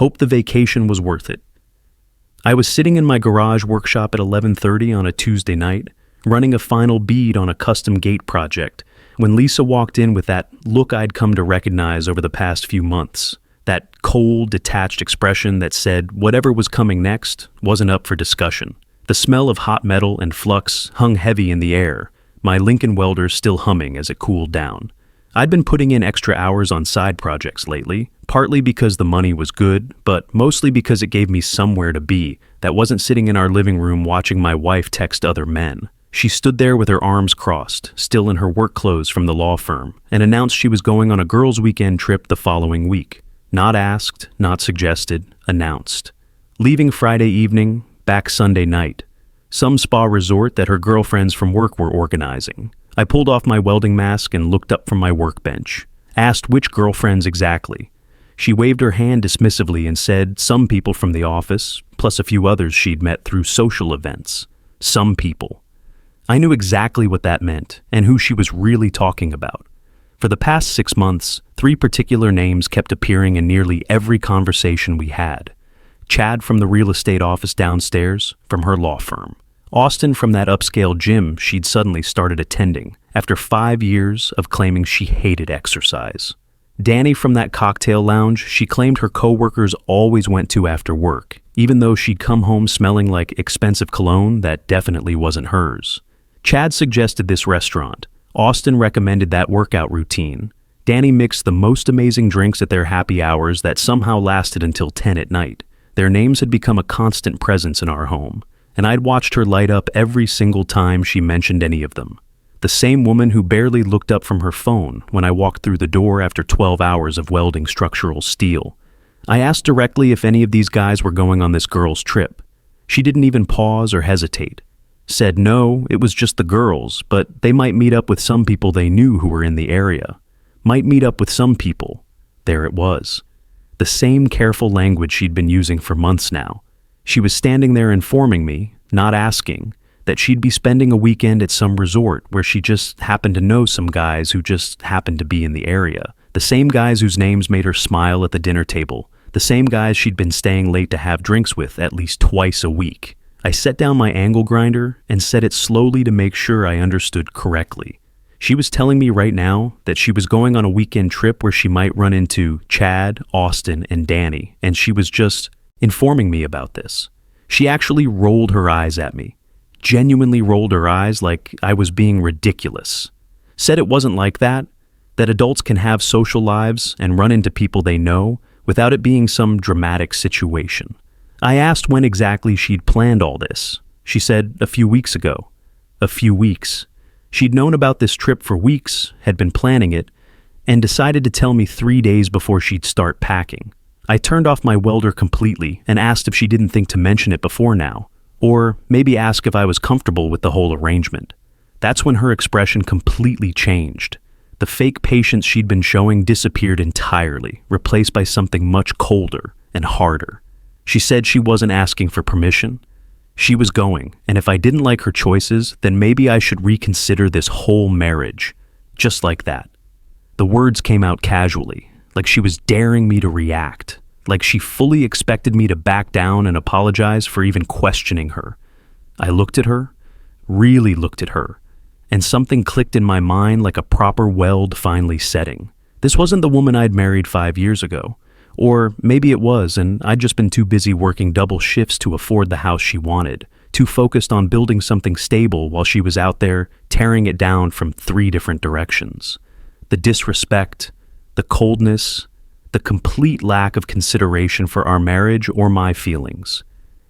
Hope the vacation was worth it. I was sitting in my garage workshop at 11:30 on a Tuesday night, running a final bead on a custom gate project, when Lisa walked in with that look I'd come to recognize over the past few months. That cold, detached expression that said whatever was coming next wasn't up for discussion. The smell of hot metal and flux hung heavy in the air, my Lincoln welder still humming as it cooled down. I'd been putting in extra hours on side projects lately, partly because the money was good, but mostly because it gave me somewhere to be that wasn't sitting in our living room watching my wife text other men. She stood there with her arms crossed, still in her work clothes from the law firm, and announced she was going on a girls' weekend trip the following week. Not asked, not suggested, announced. Leaving Friday evening, back Sunday night. Some spa resort that her girlfriends from work were organizing. I pulled off my welding mask and looked up from my workbench. Asked which girlfriends exactly. She waved her hand dismissively and said some people from the office, plus a few others she'd met through social events. Some people. I knew exactly what that meant and who she was really talking about. For the past 6 months, 3 particular names kept appearing in nearly every conversation we had. Chad from the real estate office downstairs, from her law firm. Austin from that upscale gym she'd suddenly started attending after 5 years of claiming she hated exercise. Danny from that cocktail lounge she claimed her coworkers always went to after work, even though she'd come home smelling like expensive cologne that definitely wasn't hers. Chad suggested this restaurant. Austin recommended that workout routine. Danny mixed the most amazing drinks at their happy hours that somehow lasted until 10 at night. Their names had become a constant presence in our home, and I'd watched her light up every single time she mentioned any of them. The same woman who barely looked up from her phone when I walked through the door after 12 hours of welding structural steel. I asked directly if any of these guys were going on this girls' trip. She didn't even pause or hesitate. Said no, it was just the girls, but they might meet up with some people they knew who were in the area. Might meet up with some people. There it was. The same careful language she'd been using for months now. She was standing there informing me, not asking, that she'd be spending a weekend at some resort where she just happened to know some guys who just happened to be in the area. The same guys whose names made her smile at the dinner table. The same guys she'd been staying late to have drinks with at least twice a week. I set down my angle grinder and set it slowly to make sure I understood correctly. She was telling me right now that she was going on a weekend trip where she might run into Chad, Austin, and Danny, and she was just informing me about this. She actually rolled her eyes at me. Genuinely rolled her eyes like I was being ridiculous. Said it wasn't like that adults can have social lives and run into people they know without it being some dramatic situation. I asked when exactly she'd planned all this. She said a few weeks ago. A few weeks. She'd known about this trip for weeks, had been planning it, and decided to tell me 3 days before she'd start packing. I turned off my welder completely and asked if she didn't think to mention it before now, or maybe ask if I was comfortable with the whole arrangement. That's when her expression completely changed. The fake patience she'd been showing disappeared entirely, replaced by something much colder and harder. She said she wasn't asking for permission. She was going, and if I didn't like her choices, then maybe I should reconsider this whole marriage. Just like that. The words came out casually, like she was daring me to react, like she fully expected me to back down and apologize for even questioning her. I looked at her, really looked at her, and something clicked in my mind like a proper weld finally setting. This wasn't the woman I'd married 5 years ago. Or maybe it was, and I'd just been too busy working double shifts to afford the house she wanted, too focused on building something stable while she was out there tearing it down from 3 different directions. The disrespect, the coldness, the complete lack of consideration for our marriage or my feelings.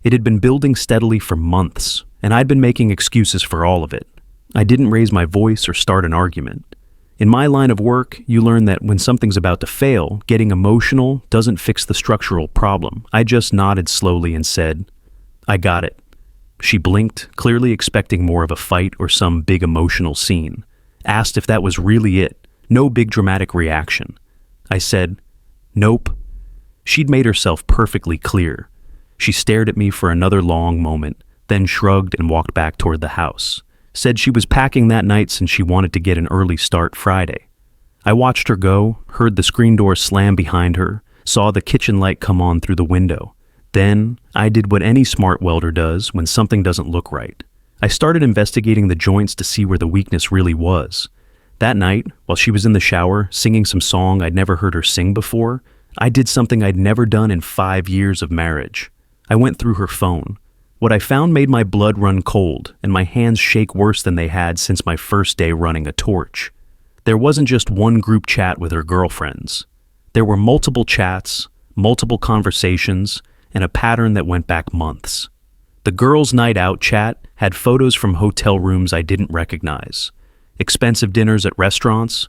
It had been building steadily for months, and I'd been making excuses for all of it. I didn't raise my voice or start an argument. In my line of work, you learn that when something's about to fail, getting emotional doesn't fix the structural problem. I just nodded slowly and said, "I got it." She blinked, clearly expecting more of a fight or some big emotional scene. Asked if that was really it. No big dramatic reaction. I said, "Nope." She'd made herself perfectly clear. She stared at me for another long moment, then shrugged and walked back toward the house. Said she was packing that night since she wanted to get an early start Friday. I watched her go, heard the screen door slam behind her, saw the kitchen light come on through the window. Then, I did what any smart welder does when something doesn't look right. I started investigating the joints to see where the weakness really was. That night, while she was in the shower singing some song I'd never heard her sing before, I did something I'd never done in 5 years of marriage. I went through her phone. What I found made my blood run cold and my hands shake worse than they had since my first day running a torch. There wasn't just one group chat with her girlfriends. There were multiple chats, multiple conversations, and a pattern that went back months. The girls' night out chat had photos from hotel rooms I didn't recognize, expensive dinners at restaurants.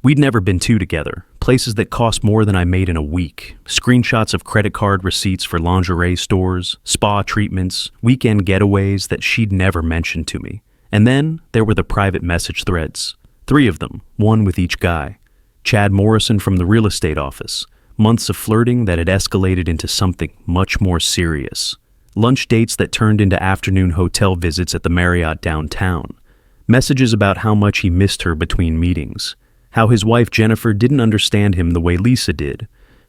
We'd never been to together, places that cost more than I made in a week, screenshots of credit card receipts for lingerie stores, spa treatments, weekend getaways that she'd never mentioned to me. And then there were the private message threads. 3 of them, one with each guy. Chad Morrison from the real estate office. Months of flirting that had escalated into something much more serious. Lunch dates that turned into afternoon hotel visits at the Marriott downtown. Messages about how much he missed her between meetings. How his wife Jennifer didn't understand him the way Lisa did.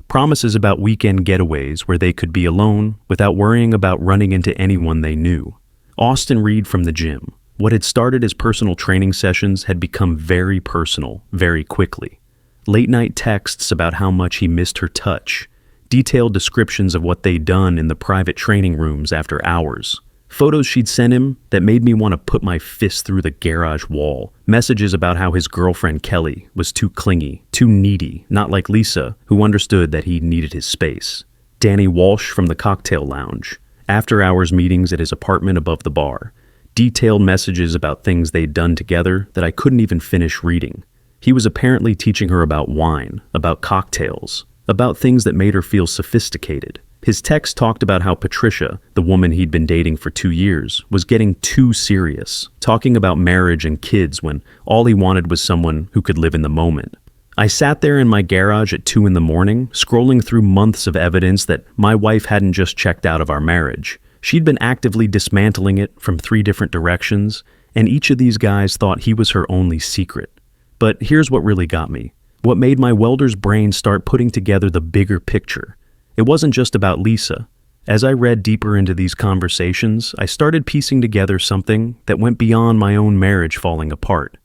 Promises about weekend getaways where they could be alone without worrying about running into anyone they knew. Austin Reed from the gym. What had started as personal training sessions had become very personal, very quickly. Late-night texts about how much he missed her touch. Detailed descriptions of what they'd done in the private training rooms after hours. Photos she'd sent him that made me want to put my fist through the garage wall. Messages about how his girlfriend Kelly was too clingy, too needy, not like Lisa, who understood that he needed his space. Danny Walsh from the cocktail lounge. After-hours meetings at his apartment above the bar. Detailed messages about things they'd done together that I couldn't even finish reading. He was apparently teaching her about wine, about cocktails, about things that made her feel sophisticated. His text talked about how Patricia, the woman he'd been dating for 2 years, was getting too serious, talking about marriage and kids when all he wanted was someone who could live in the moment. I sat there in my garage at 2 a.m, scrolling through months of evidence that my wife hadn't just checked out of our marriage. She'd been actively dismantling it from 3 different directions, and each of these guys thought he was her only secret. But here's what really got me. What made my welder's brain start putting together the bigger picture. It wasn't just about Lisa. As I read deeper into these conversations, I started piecing together something that went beyond my own marriage falling apart.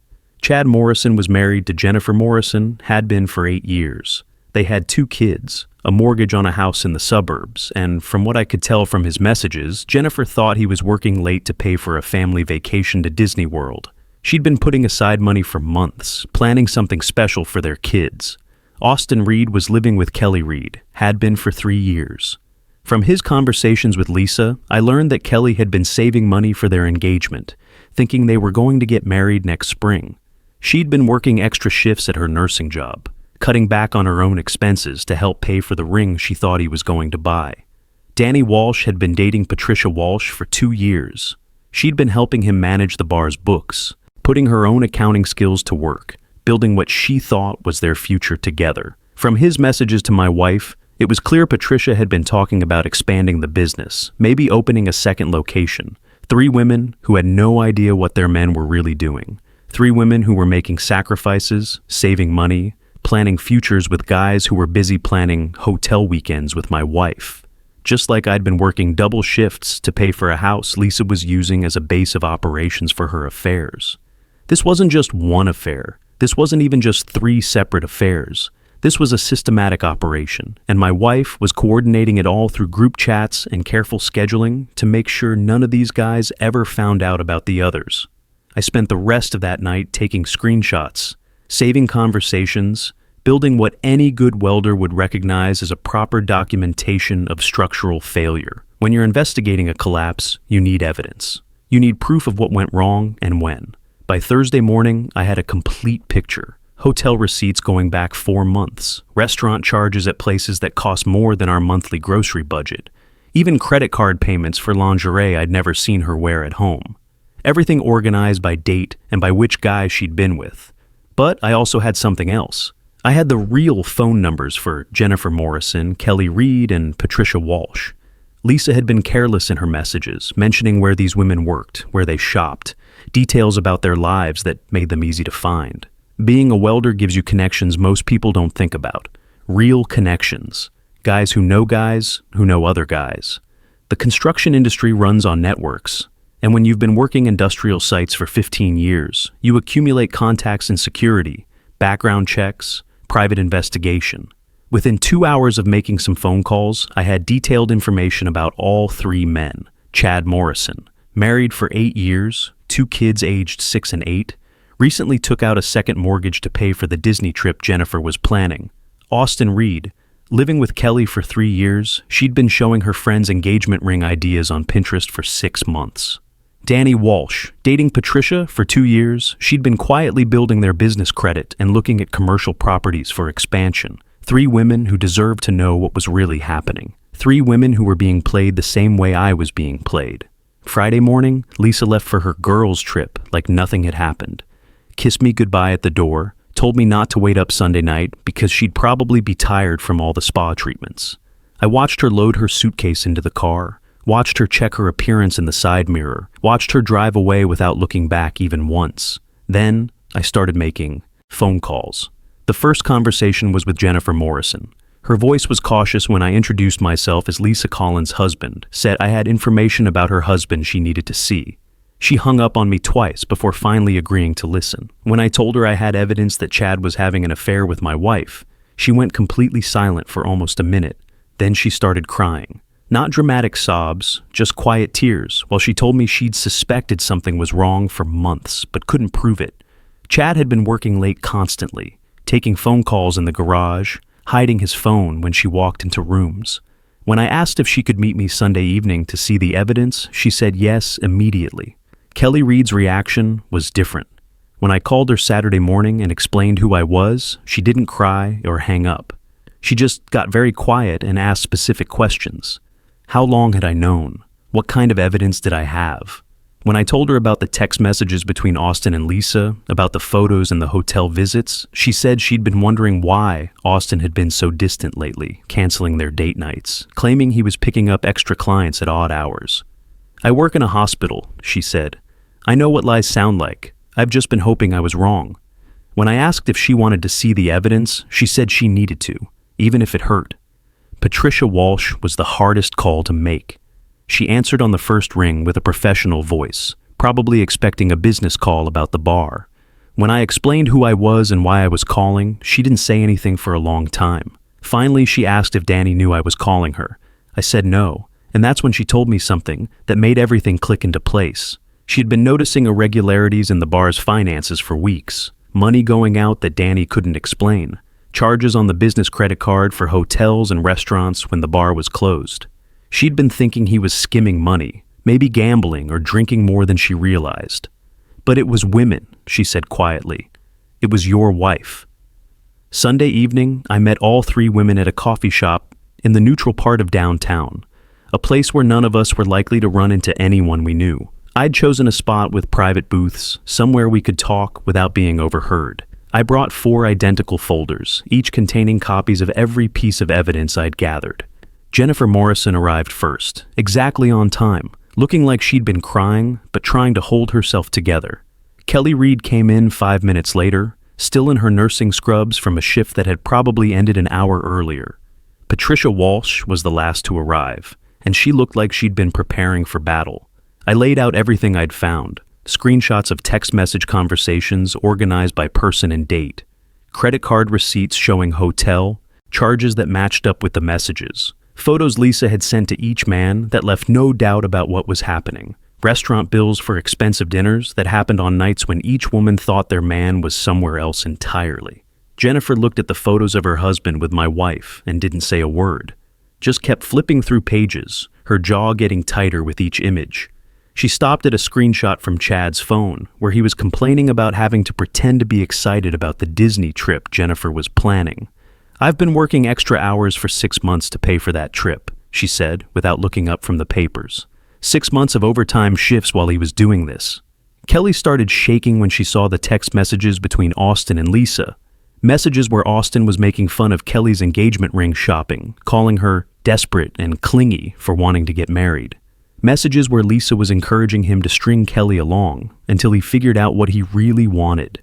Chad Morrison was married to Jennifer Morrison, had been for 8 years. They had 2 kids, a mortgage on a house in the suburbs, and from what I could tell from his messages, Jennifer thought he was working late to pay for a family vacation to Disney World. She'd been putting aside money for months, planning something special for their kids. Austin Reed was living with Kelly Reed, had been for 3 years. From his conversations with Lisa, I learned that Kelly had been saving money for their engagement, thinking they were going to get married next spring. She'd been working extra shifts at her nursing job, cutting back on her own expenses to help pay for the ring she thought he was going to buy. Danny Walsh had been dating Patricia Walsh for 2 years. She'd been helping him manage the bar's books, putting her own accounting skills to work, building what she thought was their future together. From his messages to my wife, it was clear Patricia had been talking about expanding the business, maybe opening a second location. 3 women who had no idea what their men were really doing. 3 women who were making sacrifices, saving money, planning futures with guys who were busy planning hotel weekends with my wife. Just like I'd been working double shifts to pay for a house Lisa was using as a base of operations for her affairs. This wasn't just one affair. This wasn't even just 3 separate affairs. This was a systematic operation, and my wife was coordinating it all through group chats and careful scheduling to make sure none of these guys ever found out about the others. I spent the rest of that night taking screenshots, saving conversations, building what any good welder would recognize as a proper documentation of structural failure. When you're investigating a collapse, you need evidence. You need proof of what went wrong and when. By Thursday morning, I had a complete picture. Hotel receipts going back 4 months, restaurant charges at places that cost more than our monthly grocery budget, even credit card payments for lingerie I'd never seen her wear at home. Everything organized by date and by which guy she'd been with. But I also had something else. I had the real phone numbers for Jennifer Morrison, Kelly Reed, and Patricia Walsh. Lisa had been careless in her messages, mentioning where these women worked, where they shopped, details about their lives that made them easy to find. Being a welder gives you connections most people don't think about. Real connections. Guys who know other guys. The construction industry runs on networks, and when you've been working industrial sites for 15 years, you accumulate contacts in security, background checks, private investigation. Within 2 hours of making some phone calls, I had detailed information about all three men. Chad Morrison, married for 8 years, 2 kids aged 6 and 8, recently took out a second mortgage to pay for the Disney trip Jennifer was planning. Austin Reed, living with Kelly for 3 years, she'd been showing her friends engagement ring ideas on Pinterest for 6 months. Danny Walsh, dating Patricia for 2 years, she'd been quietly building their business credit and looking at commercial properties for expansion. 3 women who deserved to know what was really happening. 3 women who were being played the same way I was being played. Friday morning, Lisa left for her girls' trip like nothing had happened. Kissed me goodbye at the door, told me not to wait up Sunday night because she'd probably be tired from all the spa treatments. I watched her load her suitcase into the car, watched her check her appearance in the side mirror, watched her drive away without looking back even once. Then, I started making phone calls. The first conversation was with Jennifer Morrison. Her voice was cautious when I introduced myself as Lisa Collins' husband, said I had information about her husband she needed to see. She hung up on me twice before finally agreeing to listen. When I told her I had evidence that Chad was having an affair with my wife, she went completely silent for almost a minute. Then she started crying. Not dramatic sobs, just quiet tears, while she told me she'd suspected something was wrong for months, but couldn't prove it. Chad had been working late constantly, taking phone calls in the garage, hiding his phone when she walked into rooms. When I asked if she could meet me Sunday evening to see the evidence, she said yes immediately. Kelly Reed's reaction was different. When I called her Saturday morning and explained who I was, she didn't cry or hang up. She just got very quiet and asked specific questions. How long had I known? What kind of evidence did I have? When I told her about the text messages between Austin and Lisa, about the photos and the hotel visits, she said she'd been wondering why Austin had been so distant lately, canceling their date nights, claiming he was picking up extra clients at odd hours. I work in a hospital, she said. I know what lies sound like. I've just been hoping I was wrong. When I asked if she wanted to see the evidence, she said she needed to, even if it hurt. Patricia Walsh was the hardest call to make. She answered on the first ring with a professional voice, probably expecting a business call about the bar. When I explained who I was and why I was calling, she didn't say anything for a long time. Finally, she asked if Danny knew I was calling her. I said no, and that's when she told me something that made everything click into place. She had been noticing irregularities in the bar's finances for weeks. Money going out that Danny couldn't explain. Charges on the business credit card for hotels and restaurants when the bar was closed. She'd been thinking he was skimming money, maybe gambling or drinking more than she realized. But it was women, she said quietly. It was your wife. Sunday evening, I met all 3 women at a coffee shop in the neutral part of downtown, a place where none of us were likely to run into anyone we knew. I'd chosen a spot with private booths, somewhere we could talk without being overheard. I brought 4 identical folders, each containing copies of every piece of evidence I'd gathered. Jennifer Morrison arrived first, exactly on time, looking like she'd been crying, but trying to hold herself together. Kelly Reed came in 5 minutes later, still in her nursing scrubs from a shift that had probably ended an hour earlier. Patricia Walsh was the last to arrive, and she looked like she'd been preparing for battle. I laid out everything I'd found, screenshots of text message conversations organized by person and date, credit card receipts showing hotel, charges that matched up with the messages, photos Lisa had sent to each man that left no doubt about what was happening, restaurant bills for expensive dinners that happened on nights when each woman thought their man was somewhere else entirely. Jennifer looked at the photos of her husband with my wife and didn't say a word, just kept flipping through pages, her jaw getting tighter with each image. She stopped at a screenshot from Chad's phone, where he was complaining about having to pretend to be excited about the Disney trip Jennifer was planning. I've been working extra hours for 6 months to pay for that trip, she said, without looking up from the papers. 6 months of overtime shifts while he was doing this. Kelly started shaking when she saw the text messages between Austin and Lisa. Messages where Austin was making fun of Kelly's engagement ring shopping, calling her desperate and clingy for wanting to get married. Messages where Lisa was encouraging him to string Kelly along until he figured out what he really wanted.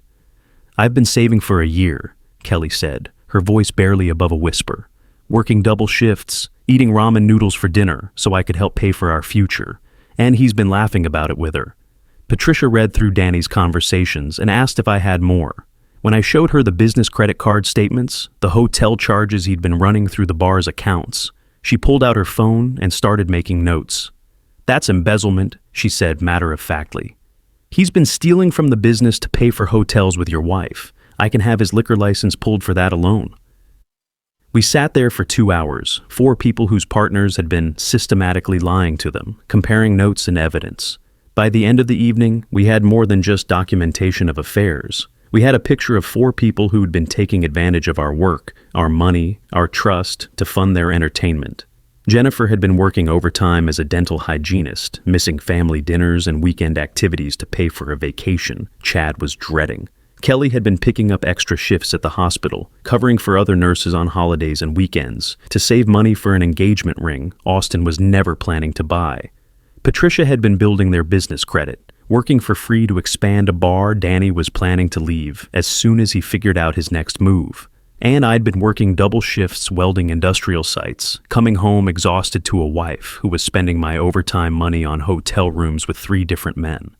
I've been saving for a year, Kelly said, her voice barely above a whisper. working double shifts, eating ramen noodles for dinner so I could help pay for our future. And he's been laughing about it with her. Patricia read through Danny's conversations and asked if I had more. When I showed her the business credit card statements, the hotel charges he'd been running through the bar's accounts, she pulled out her phone and started making notes. "That's embezzlement," she said matter-of-factly. "He's been stealing from the business to pay for hotels with your wife. I can have his liquor license pulled for that alone." We sat there for 2 hours, 4 people whose partners had been systematically lying to them, comparing notes and evidence. By the end of the evening, we had more than just documentation of affairs. We had a picture of 4 people who had been taking advantage of our work, our money, our trust to fund their entertainment. Jennifer had been working overtime as a dental hygienist, missing family dinners and weekend activities to pay for a vacation Chad was dreading. Kelly had been picking up extra shifts at the hospital, covering for other nurses on holidays and weekends, to save money for an engagement ring Austin was never planning to buy. Patricia had been building their business credit, working for free to expand a bar Danny was planning to leave as soon as he figured out his next move. And I'd been working double shifts welding industrial sites, coming home exhausted to a wife who was spending my overtime money on hotel rooms with 3 different men.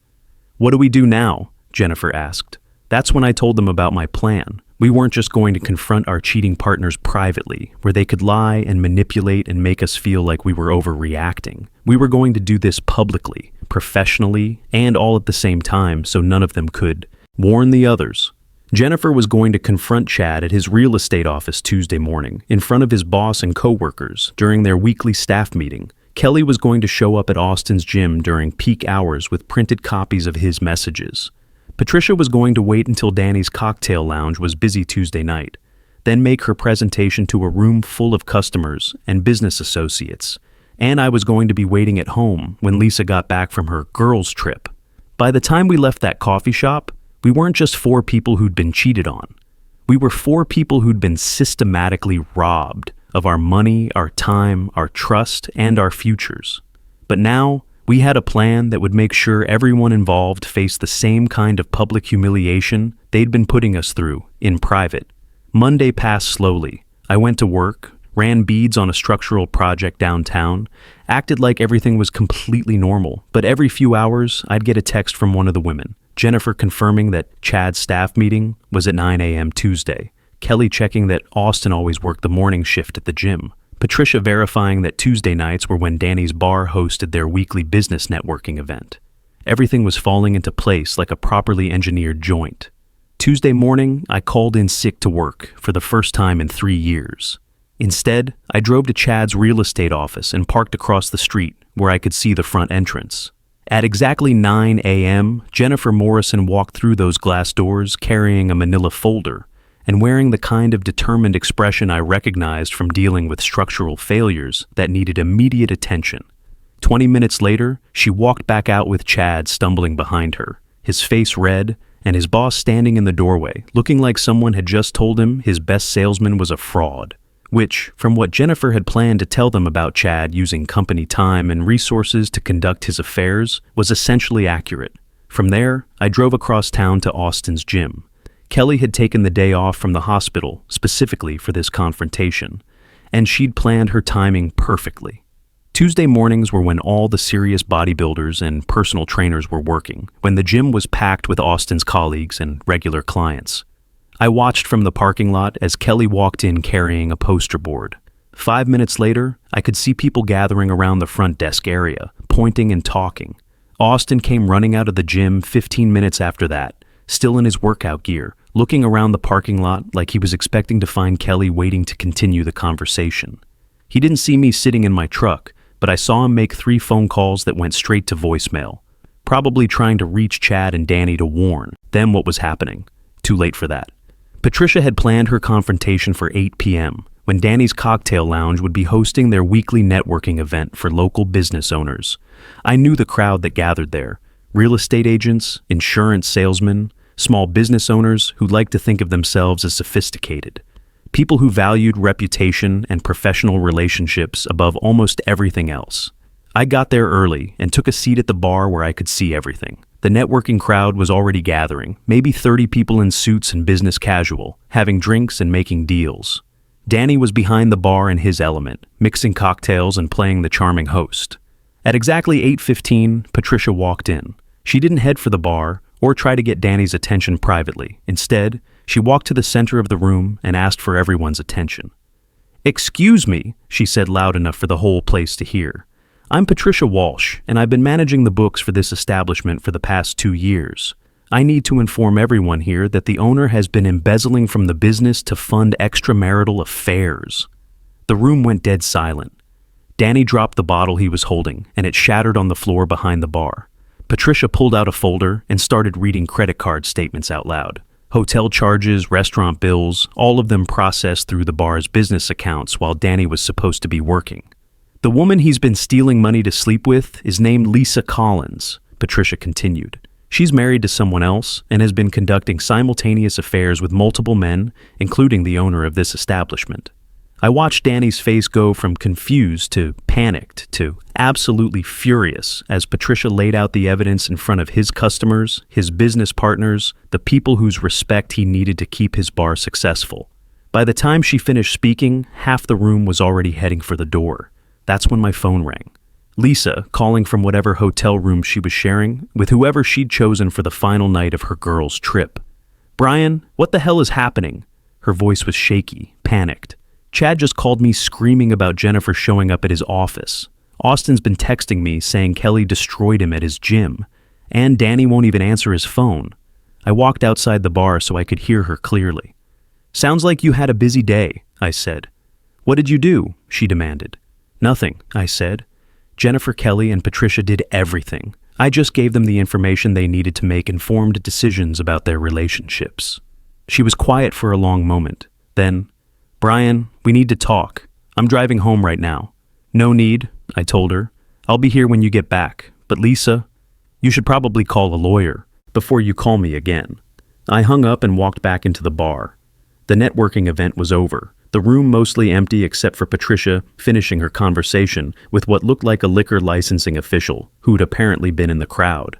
"What do we do now?" Jennifer asked. That's when I told them about my plan. We weren't just going to confront our cheating partners privately, where they could lie and manipulate and make us feel like we were overreacting. We were going to do this publicly, professionally, and all at the same time so none of them could warn the others. Jennifer was going to confront Chad at his real estate office Tuesday morning, in front of his boss and coworkers during their weekly staff meeting. Kelly was going to show up at Austin's gym during peak hours with printed copies of his messages. Patricia was going to wait until Danny's cocktail lounge was busy Tuesday night, then make her presentation to a room full of customers and business associates. And I was going to be waiting at home when Lisa got back from her girls' trip. By the time we left that coffee shop, we weren't just 4 people who'd been cheated on. We were 4 people who'd been systematically robbed of our money, our time, our trust, and our futures. But now, we had a plan that would make sure everyone involved faced the same kind of public humiliation they'd been putting us through in private. Monday passed slowly. I went to work, ran beads on a structural project downtown, acted like everything was completely normal, but every few hours I'd get a text from one of the women, Jennifer confirming that Chad's staff meeting was at 9 a.m. Tuesday, Kelly checking that Austin always worked the morning shift at the gym, Patricia verifying that Tuesday nights were when Danny's bar hosted their weekly business networking event. Everything was falling into place like a properly engineered joint. Tuesday morning, I called in sick to work for the first time in 3 years. Instead, I drove to Chad's real estate office and parked across the street where I could see the front entrance. At exactly 9 a.m., Jennifer Morrison walked through those glass doors carrying a manila folder and wearing the kind of determined expression I recognized from dealing with structural failures that needed immediate attention. 20 minutes later, she walked back out with Chad stumbling behind her, his face red, and his boss standing in the doorway, looking like someone had just told him his best salesman was a fraud, which, from what Jennifer had planned to tell them about Chad using company time and resources to conduct his affairs, was essentially accurate. From there, I drove across town to Austin's gym. Kelly had taken the day off from the hospital specifically for this confrontation, and she'd planned her timing perfectly. Tuesday mornings were when all the serious bodybuilders and personal trainers were working, when the gym was packed with Austin's colleagues and regular clients. I watched from the parking lot as Kelly walked in carrying a poster board. 5 minutes later, I could see people gathering around the front desk area, pointing and talking. Austin came running out of the gym 15 minutes after that, still in his workout gear, looking around the parking lot like he was expecting to find Kelly waiting to continue the conversation. He didn't see me sitting in my truck, but I saw him make 3 phone calls that went straight to voicemail, probably trying to reach Chad and Danny to warn them what was happening. Too late for that. Patricia had planned her confrontation for 8 p.m., when Danny's Cocktail Lounge would be hosting their weekly networking event for local business owners. I knew the crowd that gathered there: real estate agents, insurance salesmen, small business owners who liked to think of themselves as sophisticated, people who valued reputation and professional relationships above almost everything else. I got there early and took a seat at the bar where I could see everything. The networking crowd was already gathering, maybe 30 people in suits and business casual, having drinks and making deals. Danny was behind the bar in his element, mixing cocktails and playing the charming host. At exactly 8:15, Patricia walked in. She didn't head for the bar or try to get Danny's attention privately. Instead, she walked to the center of the room and asked for everyone's attention. "Excuse me," she said loud enough for the whole place to hear. "I'm Patricia Walsh, and I've been managing the books for this establishment for the past 2 years. I need to inform everyone here that the owner has been embezzling from the business to fund extramarital affairs." The room went dead silent. Danny dropped the bottle he was holding, and it shattered on the floor behind the bar. Patricia pulled out a folder and started reading credit card statements out loud. Hotel charges, restaurant bills, all of them processed through the bar's business accounts while Danny was supposed to be working. "The woman he's been stealing money to sleep with is named Lisa Collins," Patricia continued. "She's married to someone else and has been conducting simultaneous affairs with multiple men, including the owner of this establishment." I watched Danny's face go from confused to panicked to absolutely furious as Patricia laid out the evidence in front of his customers, his business partners, the people whose respect he needed to keep his bar successful. By the time she finished speaking, half the room was already heading for the door. That's when my phone rang. Lisa, calling from whatever hotel room she was sharing with whoever she'd chosen for the final night of her girls' trip. "Brian, what the hell is happening?" Her voice was shaky, panicked. "Chad just called me screaming about Jennifer showing up at his office. Austin's been texting me saying Kelly destroyed him at his gym. And Danny won't even answer his phone." I walked outside the bar so I could hear her clearly. "Sounds like you had a busy day," I said. "What did you do?" she demanded. "Nothing," I said. "Jennifer, Kelly, and Patricia did everything. I just gave them the information they needed to make informed decisions about their relationships." She was quiet for a long moment. Then, "Brian, we need to talk. I'm driving home right now." "No need," I told her. "I'll be here when you get back. But Lisa, you should probably call a lawyer before you call me again." I hung up and walked back into the bar. The networking event was over, the room mostly empty except for Patricia finishing her conversation with what looked like a liquor licensing official who'd apparently been in the crowd.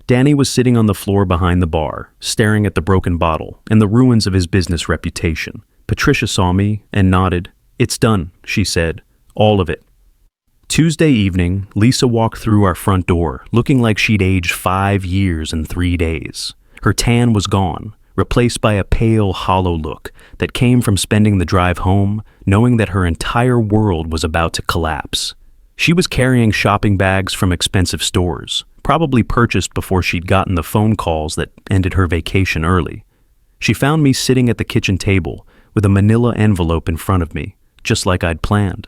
Danny was sitting on the floor behind the bar, staring at the broken bottle and the ruins of his business reputation. Patricia saw me and nodded. "It's done," she said. "All of it." Tuesday evening, Lisa walked through our front door, looking like she'd aged 5 years in 3 days. Her tan was gone, replaced by a pale, hollow look that came from spending the drive home, knowing that her entire world was about to collapse. She was carrying shopping bags from expensive stores, probably purchased before she'd gotten the phone calls that ended her vacation early. She found me sitting at the kitchen table, with a manila envelope in front of me, just like I'd planned.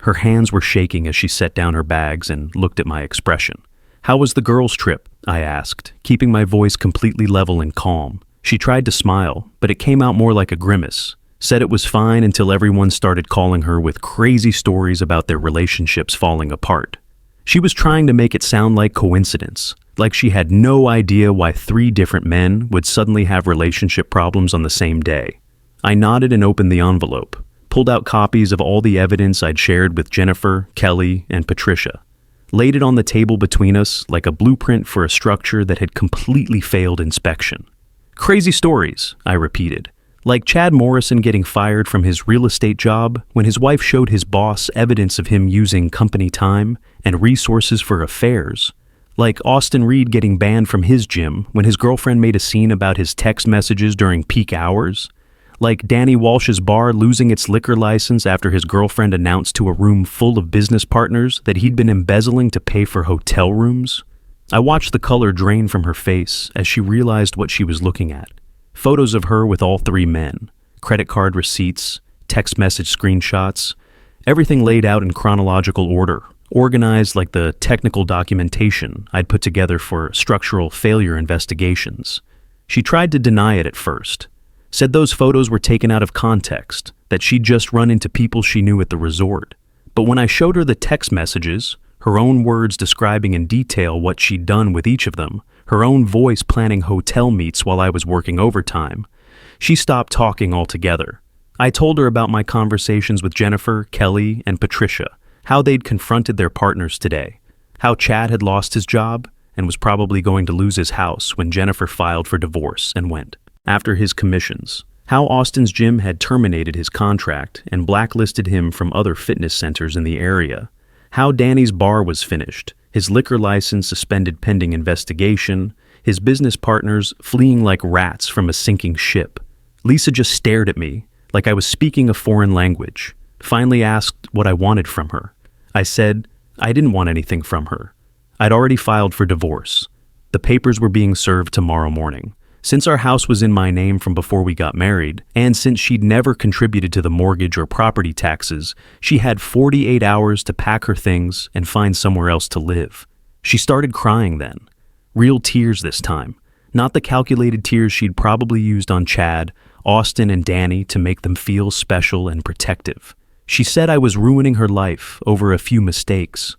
Her hands were shaking as she set down her bags and looked at my expression. "How was the girls' trip?" I asked, keeping my voice completely level and calm. She tried to smile, but it came out more like a grimace. Said it was fine until everyone started calling her with crazy stories about their relationships falling apart. She was trying to make it sound like coincidence, like she had no idea why 3 different men would suddenly have relationship problems on the same day. I nodded and opened the envelope, pulled out copies of all the evidence I'd shared with Jennifer, Kelly, and Patricia, laid it on the table between us like a blueprint for a structure that had completely failed inspection. "Crazy stories," I repeated, like Chad Morrison getting fired from his real estate job when his wife showed his boss evidence of him using company time and resources for affairs. Like Austin Reed getting banned from his gym when his girlfriend made a scene about his text messages during peak hours. Like Danny Walsh's bar losing its liquor license after his girlfriend announced to a room full of business partners that he'd been embezzling to pay for hotel rooms. I watched the color drain from her face as she realized what she was looking at. Photos of her with all 3 men, credit card receipts, text message screenshots, everything laid out in chronological order, organized like the technical documentation I'd put together for structural failure investigations. She tried to deny it at first, said those photos were taken out of context, that she'd just run into people she knew at the resort. But when I showed her the text messages, her own words describing in detail what she'd done with each of them, her own voice planning hotel meets while I was working overtime, she stopped talking altogether. I told her about my conversations with Jennifer, Kelly, and Patricia, how they'd confronted their partners today, how Chad had lost his job and was probably going to lose his house when Jennifer filed for divorce and went after his commissions, how Austin's gym had terminated his contract and blacklisted him from other fitness centers in the area, how Danny's bar was finished, his liquor license suspended pending investigation, his business partners fleeing like rats from a sinking ship. Lisa just stared at me like I was speaking a foreign language, finally asked what I wanted from her. I said I didn't want anything from her. I'd already filed for divorce. The papers were being served tomorrow morning. Since our house was in my name from before we got married, and since she'd never contributed to the mortgage or property taxes, she had 48 hours to pack her things and find somewhere else to live. She started crying then. Real tears this time. Not the calculated tears she'd probably used on Chad, Austin, and Danny to make them feel special and protective. She said I was ruining her life over a few mistakes,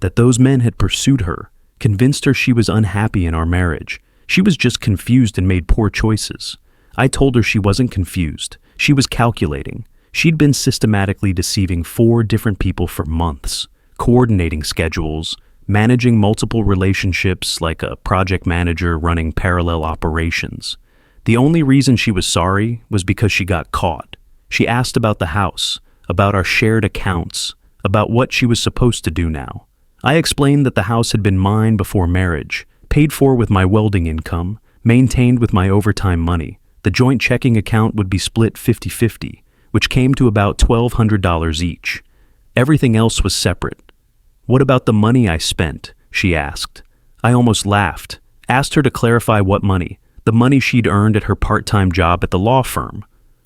that those men had pursued her, convinced her she was unhappy in our marriage. She was just confused and made poor choices. I told her she wasn't confused. She was calculating. She'd been systematically deceiving 4 different people for months, coordinating schedules, managing multiple relationships like a project manager running parallel operations. The only reason she was sorry was because she got caught. She asked about the house, about our shared accounts, about what she was supposed to do now. I explained that the house had been mine before marriage, paid for with my welding income, maintained with my overtime money. The joint checking account would be split 50-50, which came to about $1,200 each. Everything else was separate. What about the money I spent? She asked. I almost laughed, asked her to clarify what money, the money she'd earned at her part-time job at the law firm,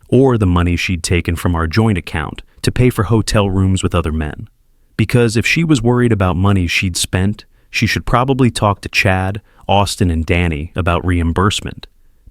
or the money she'd taken from our joint account to pay for hotel rooms with other men. Because if she was worried about money she'd spent, she should probably talk to Chad, Austin, and Danny about reimbursement.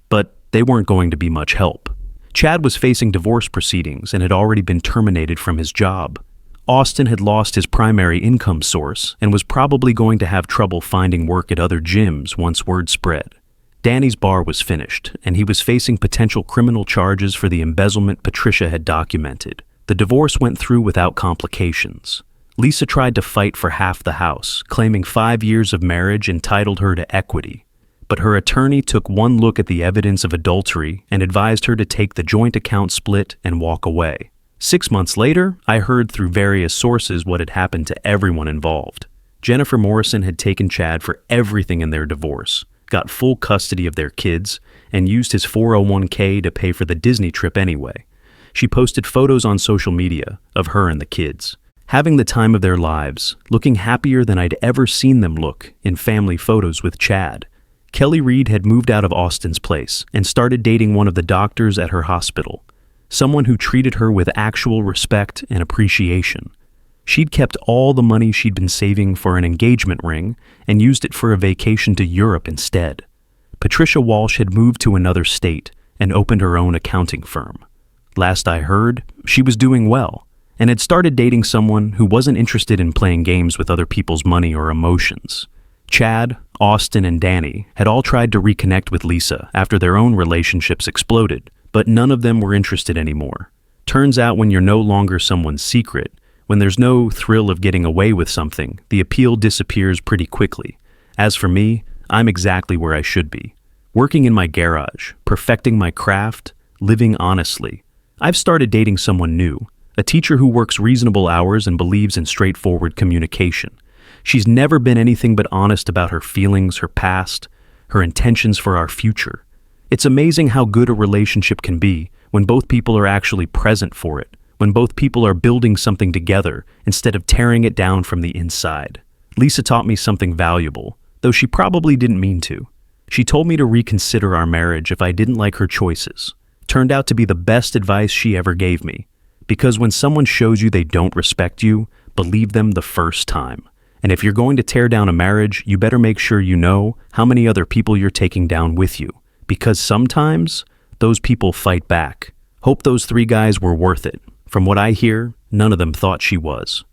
But they weren't going to be much help. Chad was facing divorce proceedings and had already been terminated from his job. Austin had lost his primary income source and was probably going to have trouble finding work at other gyms once word spread. Danny's bar was finished, and he was facing potential criminal charges for the embezzlement Patricia had documented. The divorce went through without complications. Lisa tried to fight for half the house, claiming 5 years of marriage entitled her to equity. But her attorney took one look at the evidence of adultery and advised her to take the joint account split and walk away. 6 months later, I heard through various sources what had happened to everyone involved. Jennifer Morrison had taken Chad for everything in their divorce, got full custody of their kids, and used his 401k to pay for the Disney trip anyway. She posted photos on social media of her and the kids, having the time of their lives, looking happier than I'd ever seen them look in family photos with Chad. Kelly Reed had moved out of Austin's place and started dating one of the doctors at her hospital, someone who treated her with actual respect and appreciation. She'd kept all the money she'd been saving for an engagement ring and used it for a vacation to Europe instead. Patricia Walsh had moved to another state and opened her own accounting firm. Last I heard, she was doing well and had started dating someone who wasn't interested in playing games with other people's money or emotions. Chad, Austin, and Danny had all tried to reconnect with Lisa after their own relationships exploded, but none of them were interested anymore. Turns out when you're no longer someone's secret, when there's no thrill of getting away with something, the appeal disappears pretty quickly. As for me, I'm exactly where I should be. Working in my garage, perfecting my craft, living honestly. I've started dating someone new, a teacher who works reasonable hours and believes in straightforward communication. She's never been anything but honest about her feelings, her past, her intentions for our future. It's amazing how good a relationship can be when both people are actually present for it, when both people are building something together instead of tearing it down from the inside. Lisa taught me something valuable, though she probably didn't mean to. She told me to reconsider our marriage if I didn't like her choices. Turned out to be the best advice she ever gave me. Because when someone shows you they don't respect you, believe them the first time. And if you're going to tear down a marriage, you better make sure you know how many other people you're taking down with you. Because sometimes, those people fight back. Hope those 3 guys were worth it. From what I hear, none of them thought she was.